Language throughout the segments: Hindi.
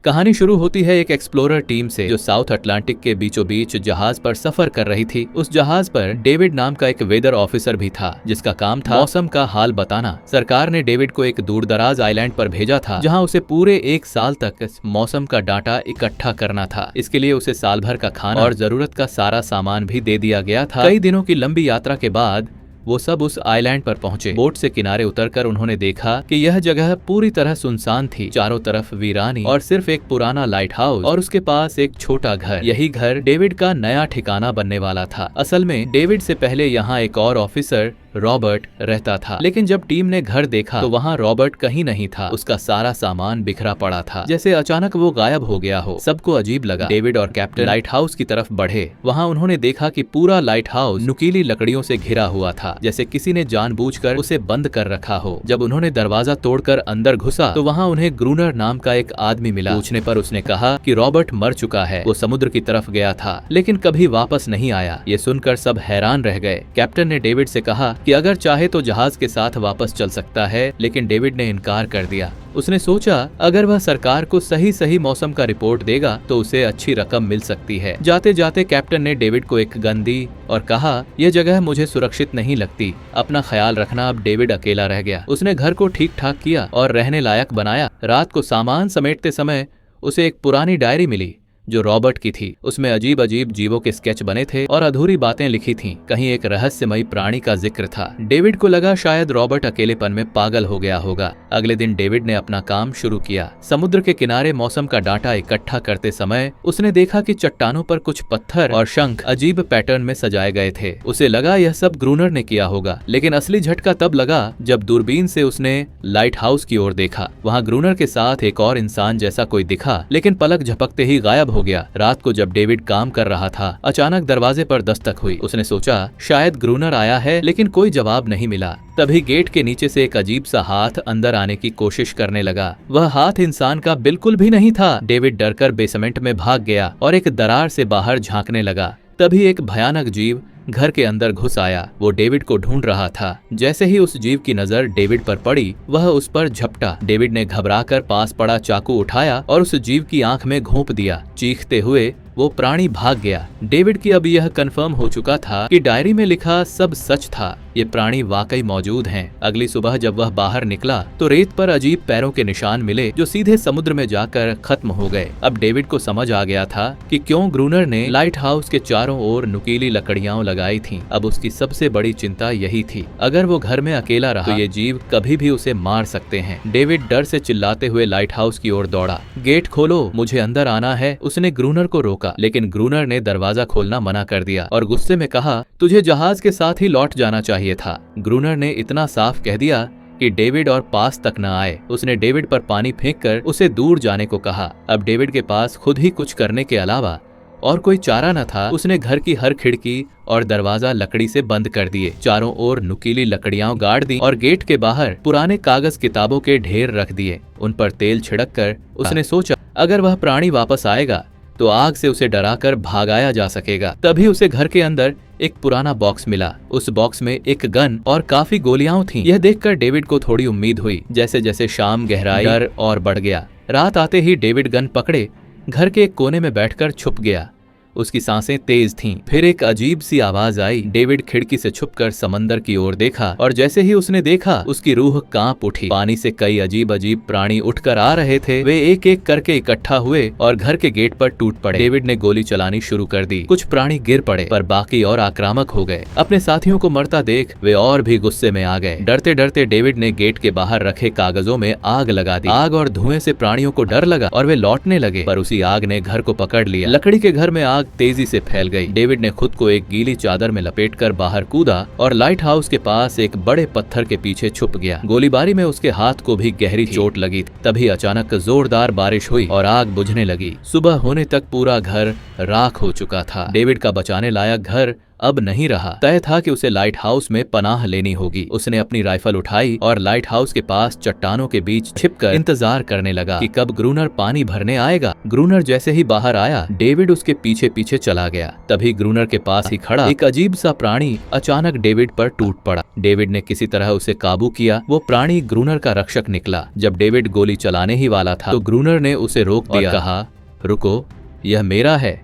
कहानी शुरू होती है एक एक्सप्लोरर टीम से जो साउथ अटलांटिक के बीचों बीच जहाज पर सफर कर रही थी। उस जहाज पर डेविड नाम का एक वेदर ऑफिसर भी था जिसका काम था मौसम का हाल बताना। सरकार ने डेविड को एक दूरदराज आइलैंड पर भेजा था जहां उसे पूरे 1 साल तक मौसम का डाटा इकट्ठा करना था। इसके लिए उसे साल भर का खाना और जरूरत का सारा सामान भी दे दिया गया था। कई दिनों की लंबी यात्रा के बाद वो सब उस आइलैंड पर पहुंचे। बोट से किनारे उतरकर उन्होंने देखा कि यह जगह पूरी तरह सुनसान थी। चारों तरफ वीरानी और सिर्फ एक पुराना लाइट हाउस और उसके पास एक छोटा घर। यही घर डेविड का नया ठिकाना बनने वाला था। असल में डेविड से पहले यहाँ एक और ऑफिसर रॉबर्ट रहता था, लेकिन जब टीम ने घर देखा तो वहाँ रॉबर्ट कहीं नहीं था। उसका सारा सामान बिखरा पड़ा था, जैसे अचानक वो गायब हो गया हो। सबको अजीब लगा। डेविड और कैप्टन लाइट हाउस की तरफ बढ़े। वहाँ उन्होंने देखा कि पूरा लाइट हाउस नुकीली लकड़ियों से घिरा हुआ था, जैसे किसी ने जानबूझकर उसे बंद कर रखा हो। जब उन्होंने दरवाजा तोड़कर अंदर घुसा तो वहाँ उन्हें ग्रूनर नाम का एक आदमी मिला। पूछने पर उसने कहा कि रॉबर्ट मर चुका है, वो समुद्र की तरफ गया था लेकिन कभी वापस नहीं आया। ये सुनकर सब हैरान रह गए। कैप्टन ने डेविड से कहा कि अगर चाहे तो जहाज के साथ वापस चल सकता है, लेकिन डेविड ने इनकार कर दिया। उसने सोचा अगर वह सरकार को सही मौसम का रिपोर्ट देगा तो उसे अच्छी रकम मिल सकती है। जाते जाते कैप्टन ने डेविड को एक गन दी और कहा यह जगह मुझे सुरक्षित नहीं लगती, अपना ख्याल रखना। अब डेविड अकेला रह गया। उसने घर को ठीक ठाक किया और रहने लायक बनाया। रात को सामान समेटते समय उसे एक पुरानी डायरी मिली जो रॉबर्ट की थी। उसमें अजीब अजीब जीवों के स्केच बने थे और अधूरी बातें लिखी थीं। कहीं एक रहस्यमयी प्राणी का जिक्र था। डेविड को लगा शायद रॉबर्ट अकेलेपन में पागल हो गया होगा। अगले दिन डेविड ने अपना काम शुरू किया। समुद्र के किनारे मौसम का डाटा इकट्ठा करते समय उसने देखा कि चट्टानों पर कुछ पत्थर और शंख अजीब पैटर्न में सजाए गए थे। उसे लगा यह सब ग्रूनर ने किया होगा, लेकिन असली झटका तब लगा जब दूरबीन से उसने लाइट हाउस की ओर देखा। वहाँ ग्रूनर के साथ एक और इंसान जैसा कोई दिखा, लेकिन पलक झपकते ही गायब हो गया। रात को जब डेविड काम कर रहा था, अचानक दरवाजे पर दस्तक हुई। उसने सोचा शायद ग्रूनर आया है, लेकिन कोई जवाब नहीं मिला। तभी गेट के नीचे से एक अजीब सा हाथ अंदर आने की कोशिश करने लगा। वह हाथ इंसान का बिल्कुल भी नहीं था। डेविड डरकर बेसमेंट में भाग गया और एक दरार से बाहर झांकने लगा। तभी एक भयानक जीव घर के अंदर घुस आया। वो डेविड को ढूंढ रहा था। जैसे ही उस जीव की नजर डेविड पर पड़ी, वह उस पर झपटा। डेविड ने घबराकर पास पड़ा चाकू उठाया और उस जीव की आंख में घोंप दिया। चीखते हुए वो प्राणी भाग गया। डेविड की अब यह कंफर्म हो चुका था कि डायरी में लिखा सब सच था। ये प्राणी वाकई मौजूद हैं। अगली सुबह जब वह बाहर निकला तो रेत पर अजीब पैरों के निशान मिले जो सीधे समुद्र में जाकर खत्म हो गए। अब डेविड को समझ आ गया था कि क्यों ग्रूनर ने लाइट हाउस के चारों ओर नुकीली लकड़ियां लगाई थीं। अब उसकी सबसे बड़ी चिंता यही थी, अगर वो घर में अकेला रहा तो ये जीव कभी भी उसे मार सकते हैं। डेविड डर से चिल्लाते हुए लाइट हाउस की ओर दौड़ा। गेट खोलो, मुझे अंदर आना है। उसने ग्रूनर को रोका, लेकिन ग्रूनर ने दरवाजा खोलना मना कर दिया और गुस्से में कहा तुझे जहाज के साथ ही लौट जाना चाहिए था। ग्रूनर ने इतना साफ कह दिया कि डेविड और पास तक न आए। उसने डेविड पर पानी फेंककर उसे दूर जाने को कहा। अब डेविड के पास खुद ही कुछ करने के अलावा और कोई चारा न था। उसने घर की हर खिड़की और दरवाजा लकड़ी से बंद कर दिए। चारों ओर नुकीली लकड़ियां गाड़ दी और गेट के बाहर पुराने कागज किताबों के ढेर रख दिए। उन पर तेल छिड़क कर उसने सोचा अगर वह प्राणी वापस आएगा तो आग से उसे डराकर भागाया जा सकेगा। तभी उसे घर के अंदर एक पुराना बॉक्स मिला। उस बॉक्स में एक गन और काफी गोलियां थीं। यह देखकर डेविड को थोड़ी उम्मीद हुई। जैसे जैसे शाम गहराई, डर और बढ़ गया। रात आते ही डेविड गन पकड़े घर के एक कोने में बैठकर छुप गया। उसकी सांसें तेज थीं। फिर एक अजीब सी आवाज आई। डेविड खिड़की से छुपकर समंदर की ओर देखा और जैसे ही उसने देखा उसकी रूह कांप उठी। पानी से कई अजीब अजीब प्राणी उठकर आ रहे थे। वे एक एक करके इकट्ठा हुए और घर के गेट पर टूट पड़े। डेविड ने गोली चलानी शुरू कर दी। कुछ प्राणी गिर पड़े पर बाकी और आक्रामक हो गए। अपने साथियों को मरता देख वे और भी गुस्से में आ गए। डरते डरते डेविड ने गेट के बाहर रखे कागजों में आग लगा दी। आग और धुएं से प्राणियों को डर लगा और वे लौटने लगे, पर उसी आग ने घर को पकड़ लिया। लकड़ी के घर में आग तेजी से फैल गई। डेविड ने खुद को एक गीली चादर में लपेटकर बाहर कूदा और लाइट हाउस के पास एक बड़े पत्थर के पीछे छुप गया। गोलीबारी में उसके हाथ को भी गहरी चोट लगी। तभी अचानक जोरदार बारिश हुई और आग बुझने लगी। सुबह होने तक पूरा घर राख हो चुका था। डेविड का बचाने लायक घर अब नहीं रहा। तय था कि उसे लाइट हाउस में पनाह लेनी होगी। उसने अपनी राइफल उठाई और लाइट हाउस के पास चट्टानों के बीच छिपकर इंतजार करने लगा कि कब ग्रूनर पानी भरने आएगा। ग्रूनर जैसे ही बाहर आया, डेविड उसके पीछे पीछे चला गया। तभी ग्रूनर के पास ही खड़ा एक अजीब सा प्राणी अचानक डेविड पर टूट पड़ा। डेविड ने किसी तरह उसे काबू किया। वो प्राणी ग्रूनर का रक्षक निकला। जब डेविड गोली चलाने ही वाला था तो ग्रूनर ने उसे रोक दिया और कहा, रुको, यह मेरा है।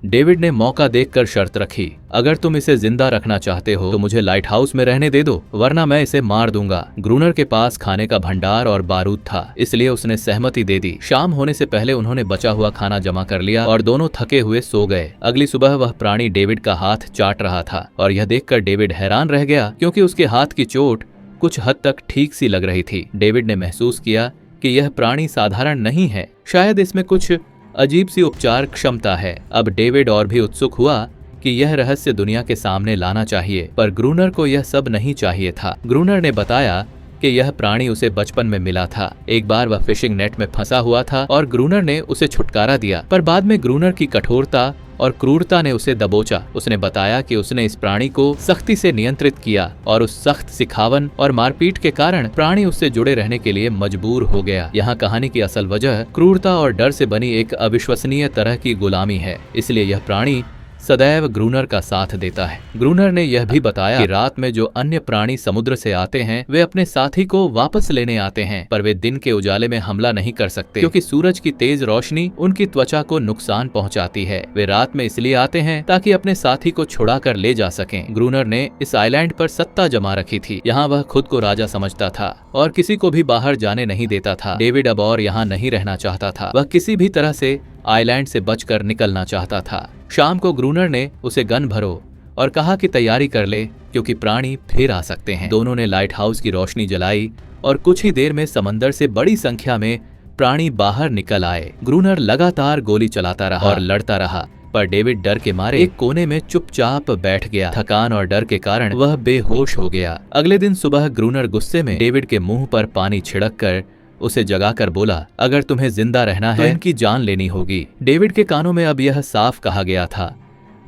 डेविड ने मौका देखकर शर्त रखी, अगर तुम इसे जिंदा रखना चाहते हो तो मुझे लाइट हाउस में रहने दे दो, वरना मैं इसे मार दूंगा। ग्रूनर के पास खाने का भंडार और बारूद था, इसलिए उसने सहमति दे दी। शाम होने से पहले उन्होंने बचा हुआ खाना जमा कर लिया और दोनों थके हुए सो गए। अगली सुबह वह प्राणी डेविड का हाथ चाट रहा था और यह देखकर डेविड हैरान रह गया, क्योंकि उसके हाथ की चोट कुछ हद तक ठीक सी लग रही थी। डेविड ने महसूस किया कि यह प्राणी साधारण नहीं है, शायद इसमें कुछ अजीब सी उपचार क्षमता है। अब डेविड और भी उत्सुक हुआ कि यह रहस्य दुनिया के सामने लाना चाहिए, पर ग्रूनर को यह सब नहीं चाहिए था। ग्रूनर ने बताया कि यह प्राणी उसे बचपन में मिला था। एक बार वह फिशिंग नेट में फंसा हुआ था और ग्रूनर ने उसे छुटकारा दिया, पर बाद में ग्रूनर की कठोरता और क्रूरता ने उसे दबोचा। उसने बताया कि उसने इस प्राणी को सख्ती से नियंत्रित किया और उस सख्त सिखावन और मारपीट के कारण प्राणी उससे जुड़े रहने के लिए मजबूर हो गया। यहाँ कहानी की असल वजह क्रूरता और डर से बनी एक अविश्वसनीय तरह की गुलामी है, इसलिए यह प्राणी सदैव ग्रूनर का साथ देता है। ग्रूनर ने यह भी बताया कि रात में जो अन्य प्राणी समुद्र से आते हैं वे अपने साथी को वापस लेने आते हैं, पर वे दिन के उजाले में हमला नहीं कर सकते, क्योंकि सूरज की तेज रोशनी उनकी त्वचा को नुकसान पहुंचाती है। वे रात में इसलिए आते हैं ताकि अपने साथी को छुड़ा कर ले जा सकें। ग्रूनर ने इस आइलैंड पर सत्ता जमा रखी थी। यहाँ वह खुद को राजा समझता था और किसी को भी बाहर जाने नहीं देता था। डेविड अब और यहाँ नहीं रहना चाहता था। वह किसी भी तरह से आइलैंड से बचकर निकलना चाहता था। शाम को ग्रूनर ने उसे गन भरो और कहा कि तैयारी कर ले, क्योंकि प्राणी फिर आ सकते हैं। दोनों ने लाइट हाउस की रोशनी जलाई और कुछ ही देर में समंदर से बड़ी संख्या में प्राणी बाहर निकल आए। ग्रूनर लगातार गोली चलाता रहा और लड़ता रहा, पर डेविड डर के मारे एक कोने में चुपचाप बैठ गया। थकान और डर के कारण वह बेहोश हो गया। अगले दिन सुबह ग्रूनर गुस्से में डेविड के मुंह पर पानी छिड़क कर उसे जगाकर बोला, अगर तुम्हें जिंदा रहना है तो इनकी जान लेनी होगी। डेविड के कानों में अब यह साफ कहा गया था,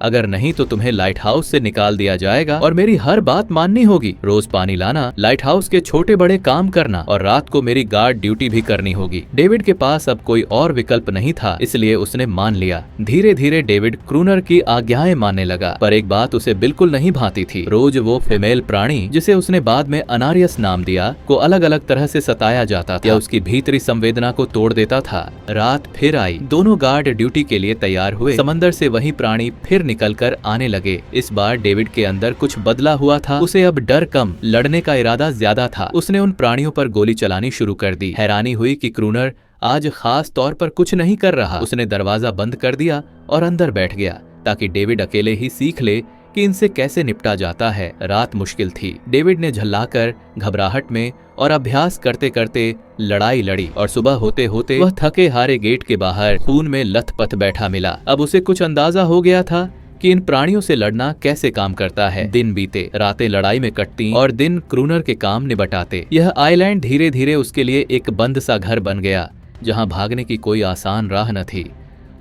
अगर नहीं तो तुम्हें लाइट हाउस से निकाल दिया जाएगा और मेरी हर बात माननी होगी। रोज पानी लाना, लाइट हाउस के छोटे बड़े काम करना और रात को मेरी गार्ड ड्यूटी भी करनी होगी। डेविड के पास अब कोई और विकल्प नहीं था, इसलिए उसने मान लिया। धीरे धीरे डेविड क्रूनर की आज्ञाएं मानने लगा, पर एक बात उसे बिल्कुल नहीं भाती थी। रोज वो फीमेल प्राणी, जिसे उसने बाद में अनारियस नाम दिया, को अलग अलग तरह से सताया जाता था या उसकी भीतरी संवेदना को तोड़ देता था। रात फिर आई, दोनों गार्ड ड्यूटी के लिए तैयार हुए। समंदर से वही प्राणी फिर निकलकर आने लगे। इस बार डेविड के अंदर कुछ बदला हुआ था। उसे अब डर कम, लड़ने का इरादा ज्यादा था। उसने उन प्राणियों पर गोली चलानी शुरू कर दी। हैरानी हुई कि क्रूनर आज खास तौर पर कुछ नहीं कर रहा। उसने दरवाजा बंद कर दिया और अंदर बैठ गया, ताकि डेविड अकेले ही सीख ले कि इनसे कैसे निपटा जाता है। रात मुश्किल थी। डेविड ने झल्लाकर, घबराहट में और अभ्यास करते करते लड़ाई लड़ी और सुबह होते होते वह थके हारे गेट के बाहर खून में लथपथ बैठा मिला। अब उसे कुछ अंदाजा हो गया था कि इन प्राणियों से लड़ना कैसे काम करता है। दिन बीते, रातें लड़ाई में कटती और दिन क्रूनर के काम निपटाते। यह आइलैंड धीरे धीरे उसके लिए एक बंद सा घर बन गया, जहां भागने की कोई आसान राह न थी।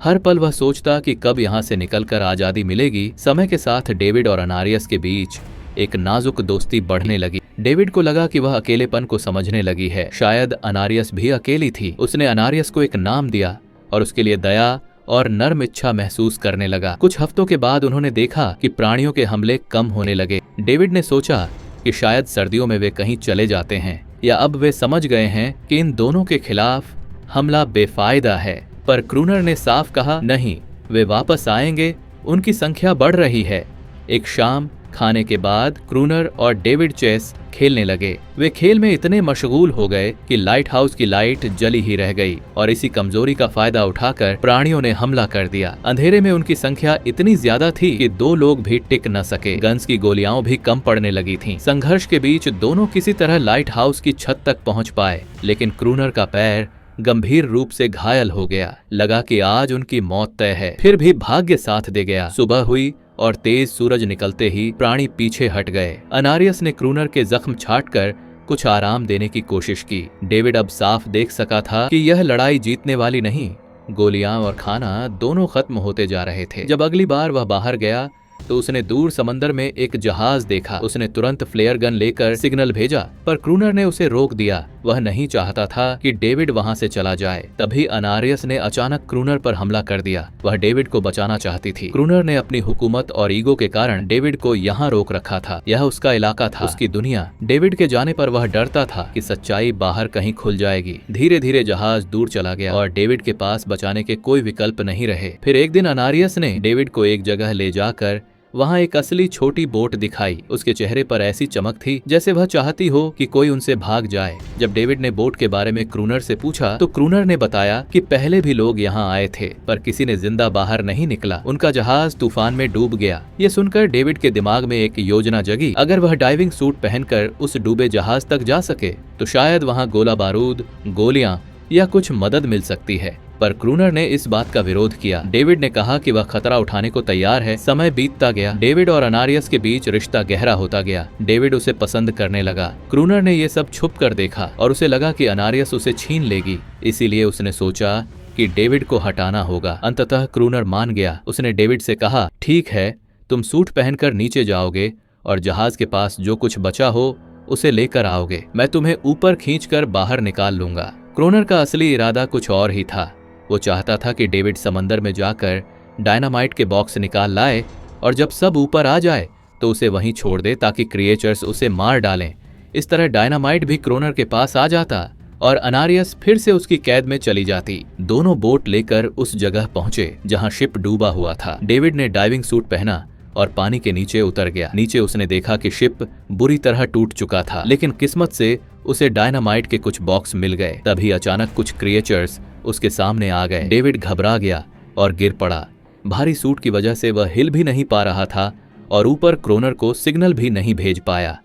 हर पल वह सोचता कि कब यहाँ से निकलकर आजादी मिलेगी। समय के साथ डेविड और अनारियस के बीच एक नाजुक दोस्ती बढ़ने लगी। डेविड को लगा कि वह अकेलेपन को समझने लगी है। शायद अनारियस भी अकेली थी। उसने अनारियस को एक नाम दिया और उसके लिए दया और नर्म इच्छा महसूस करने लगा। कुछ हफ्तों के बाद उन्होंने देखा कि प्राणियों के हमले कम होने लगे। डेविड ने सोचा कि शायद सर्दियों में वे कहीं चले जाते हैं, या अब वे समझ गए हैं कि इन दोनों के खिलाफ हमला बेफायदा है। पर क्रूनर ने साफ कहा, नहीं, वे वापस आएंगे, उनकी संख्या बढ़ रही है। एक शाम खाने के बाद क्रूनर और डेविड चेस खेलने लगे। वे खेल में इतने मशगूल हो गए कि लाइट हाउस की लाइट जली ही रह गई और इसी कमजोरी का फायदा उठाकर प्राणियों ने हमला कर दिया। अंधेरे में उनकी संख्या इतनी ज्यादा थी कि 2 लोग भी टिक न सके। गन्स की गोलियां भी कम पड़ने लगी थीं। संघर्ष के बीच दोनों किसी तरह लाइट हाउस की छत तक पहुंच पाए, लेकिन क्रूनर का पैर गंभीर रूप से घायल हो गया। लगा कि आज उनकी मौत तय है, फिर भी भाग्य साथ दे गया। सुबह हुई और तेज सूरज निकलते ही प्राणी पीछे हट गए। अनारियस ने क्रूनर के जख्म छाटकर कुछ आराम देने की कोशिश की। डेविड अब साफ देख सका था कि यह लड़ाई जीतने वाली नहीं। गोलियां और खाना दोनों खत्म होते जा रहे थे। जब अगली बार वह बाहर गया तो उसने दूर समंदर में एक जहाज देखा। उसने तुरंत फ्लेयर गन लेकर सिग्नल भेजा, पर क्रूनर ने उसे रोक दिया। वह नहीं चाहता था कि डेविड वहां से चला जाए। तभी अनारियस ने अचानक क्रूनर पर हमला कर दिया। वह डेविड को बचाना चाहती थी। क्रूनर ने अपनी हुकूमत और ईगो के कारण डेविड को यहाँ रोक रखा था। यह उसका इलाका था, उसकी दुनिया। डेविड के जाने पर वह डरता था कि सच्चाई बाहर कहीं खुल जाएगी। धीरे धीरे जहाज दूर चला गया और डेविड के पास बचाने के कोई विकल्प नहीं रहे। फिर एक दिन अनारियस ने डेविड को एक जगह ले जाकर वहां एक असली छोटी बोट दिखाई। उसके चेहरे पर ऐसी चमक थी जैसे वह चाहती हो कि कोई उनसे भाग जाए। जब डेविड ने बोट के बारे में क्रूनर से पूछा तो क्रूनर ने बताया कि पहले भी लोग यहाँ आए थे, पर किसी ने जिंदा बाहर नहीं निकला। उनका जहाज तूफान में डूब गया। ये सुनकर डेविड के दिमाग में एक योजना जगी। अगर वह डाइविंग सूट पहनकर उस डूबे जहाज तक जा सके तो शायद वहाँ गोला बारूद, गोलियां या कुछ मदद मिल सकती है। पर क्रूनर ने इस बात का विरोध किया। डेविड ने कहा कि वह खतरा उठाने को तैयार है। समय बीतता गया। डेविड और अनारियस के बीच रिश्ता गहरा होता गया। डेविड उसे पसंद करने लगा। क्रूनर ने ये सब छुप कर देखा और उसे लगा कि अनारियस उसे छीन लेगी। इसीलिए उसने सोचा कि डेविड को हटाना होगा। अंततः क्रूनर मान गया। उसने डेविड से कहा, ठीक है, तुम सूट पहनकर नीचे जाओगे और जहाज के पास जो कुछ बचा हो उसे लेकर आओगे। मैं तुम्हें ऊपर खींचकर बाहर निकाल लूंगा। क्रूनर का असली इरादा कुछ और ही था। वो चाहता था कि डेविड समंदर में जाकर डायनामाइट के बॉक्स निकाल लाए और जब सब ऊपर आ जाए तो उसे वहीं छोड़ दे ताकि क्रिएचर्स उसे मार डालें। इस तरह डायनामाइट भी क्रूनर के पास आ जाता और अनारियस फिर से उसकी कैद में चली जाती। दोनों बोट लेकर उस जगह पहुंचे जहां शिप डूबा हुआ था। डेविड ने डाइविंग सूट पहना और पानी के नीचे उतर गया। नीचे उसने देखा कि शिप बुरी तरह टूट चुका था, लेकिन किस्मत से उसे डायनामाइट के कुछ बॉक्स मिल गए। तभी अचानक कुछ क्रिएचर्स उसके सामने आ गए। डेविड घबरा गया और गिर पड़ा। भारी सूट की वजह से वह हिल भी नहीं पा रहा था और ऊपर क्रूनर को सिग्नल भी नहीं भेज पाया।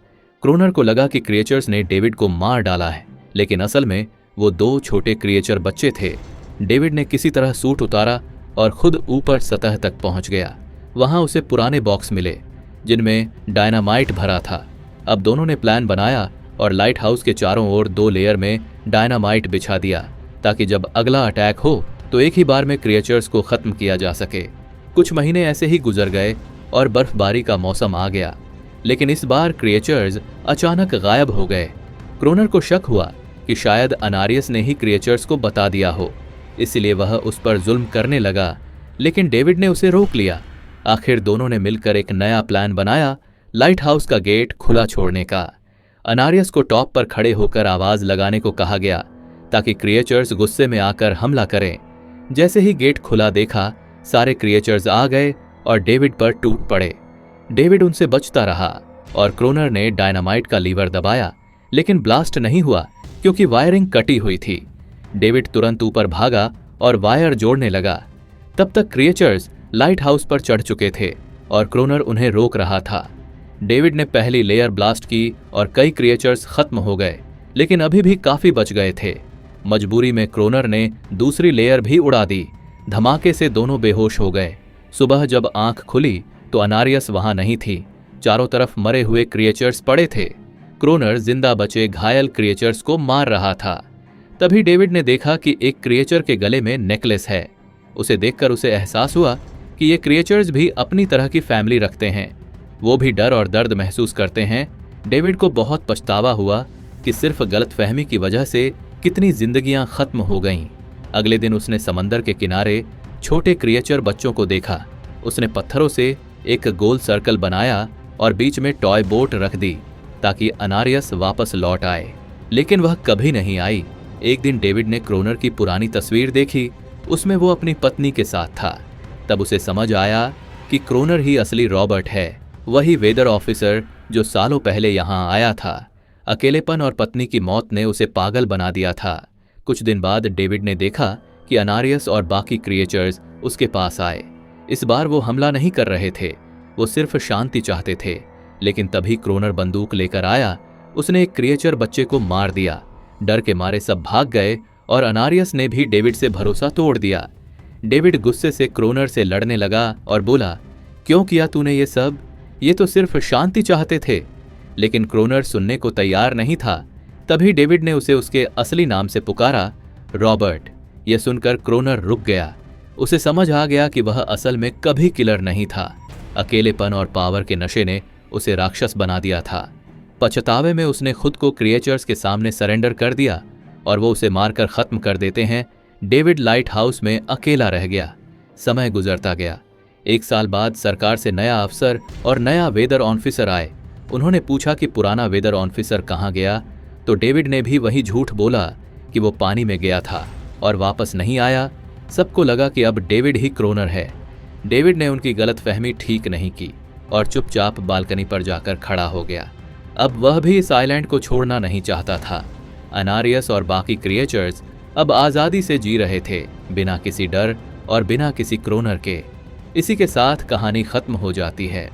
क्रूनर को लगा कि क्रिएचर्स ने डेविड को मार डाला है, लेकिन असल में वो दो छोटे क्रिएचर बच्चे थे। डेविड ने किसी तरह सूट उतारा और खुद ऊपर सतह तक पहुंच गया। वहां उसे पुराने बॉक्स मिले जिनमें डायनामाइट भरा था। अब दोनों ने प्लान बनाया और लाइट हाउस के चारों ओर 2 लेयर में डायनामाइट बिछा दिया ताकि जब अगला अटैक हो तो एक ही बार में क्रिएचर्स को खत्म किया जा सके। कुछ महीने ऐसे ही गुजर गए और बर्फबारी का मौसम आ गया, लेकिन इस बार क्रिएचर्स अचानक गायब हो गए। क्रूनर को शक हुआ कि शायद अनारियस ने ही क्रिएचर्स को बता दिया हो, इसलिए वह उस पर जुल्म करने लगा, लेकिन डेविड ने उसे रोक लिया। आखिर दोनों ने मिलकर एक नया प्लान बनाया, लाइट हाउस का गेट खुला छोड़ने का। अनारियस को टॉप पर खड़े होकर आवाज लगाने को कहा गया ताकि क्रिएचर्स गुस्से में आकर हमला करें। जैसे ही गेट खुला देखा, सारे क्रिएचर्स आ गए और डेविड पर टूट पड़े। डेविड उनसे बचता रहा और क्रूनर ने डायनामाइट का लीवर दबाया, लेकिन ब्लास्ट नहीं हुआ क्योंकि वायरिंग कटी हुई थी। डेविड तुरंत ऊपर भागा और वायर जोड़ने लगा। तब तक क्रिएचर्स लाइट हाउस पर चढ़ चुके थे और क्रूनर उन्हें रोक रहा था। डेविड ने पहली लेयर ब्लास्ट की और कई क्रिएचर्स खत्म हो गए, लेकिन अभी भी काफी बच गए थे। मजबूरी में क्रूनर ने दूसरी लेयर भी उड़ा दी। धमाके से दोनों बेहोश हो गए। सुबह जब आंख खुली तो अनारियस वहां नहीं थी। चारों तरफ मरे हुए क्रिएचर्स पड़े थे। क्रूनर जिंदा बचे घायल क्रिएचर्स को मार रहा था। तभी डेविड ने देखा कि एक क्रिएचर के गले में नेकलेस है। उसे देखकर उसे एहसास हुआ कि ये क्रिएचर्स भी अपनी तरह की फैमिली रखते हैं। वो भी डर और दर्द महसूस करते हैं। डेविड को बहुत पछतावा हुआ कि सिर्फ गलतफहमी की वजह से कितनी जिंदगियां खत्म हो गईं। अगले दिन उसने समंदर के किनारे छोटे क्रिएचर बच्चों को देखा। उसने पत्थरों से एक गोल सर्कल बनाया और बीच में टॉय बोट रख दी ताकि अनारियस वापस लौट आए, लेकिन वह कभी नहीं आई। एक दिन डेविड ने क्रूनर की पुरानी तस्वीर देखी। उसमें वो अपनी पत्नी के साथ था। तब उसे समझ आया कि क्रूनर ही असली रॉबर्ट है, वही वेदर ऑफिसर जो सालों पहले यहाँ आया था। अकेलेपन और पत्नी की मौत ने उसे पागल बना दिया था। कुछ दिन बाद डेविड ने देखा कि अनारियस और बाकी क्रिएचर्स उसके पास आए। इस बार वो हमला नहीं कर रहे थे, वो सिर्फ शांति चाहते थे। लेकिन तभी क्रूनर बंदूक लेकर आया। उसने एक क्रिएचर बच्चे को मार दिया। डर के मारे सब भाग गए और अनारियस ने भी डेविड से भरोसा तोड़ दिया। डेविड गुस्से से क्रूनर से लड़ने लगा और बोला, क्यों किया तूने ये सब? ये तो सिर्फ शांति चाहते थे। लेकिन क्रूनर सुनने को तैयार नहीं था। तभी डेविड ने उसे उसके असली नाम से पुकारा, रॉबर्ट। यह सुनकर क्रूनर रुक गया। उसे समझ आ गया कि वह असल में कभी किलर नहीं था। अकेलेपन और पावर के नशे ने उसे राक्षस बना दिया था। पछतावे में उसने खुद को क्रिएचर्स के सामने सरेंडर कर दिया और वो उसे मारकर खत्म कर देते हैं। डेविड लाइट हाउस में अकेला रह गया। समय गुजरता गया। 1 साल बाद सरकार से नया अफसर और नया वेदर ऑफिसर आए। उन्होंने पूछा कि पुराना वेदर ऑफिसर कहाँ गया, तो डेविड ने भी वही झूठ बोला कि वो पानी में गया था और वापस नहीं आया। सबको लगा कि अब डेविड ही क्रोनर है। डेविड ने उनकी गलतफहमी ठीक नहीं की और चुपचाप बालकनी पर जाकर खड़ा हो गया। अब वह भी इस आइलैंड को छोड़ना नहीं चाहता था। अनारियस और बाकी क्रिएचर्स अब आज़ादी से जी रहे थे, बिना किसी डर और बिना किसी क्रोनर के। इसी के साथ कहानी खत्म हो जाती है।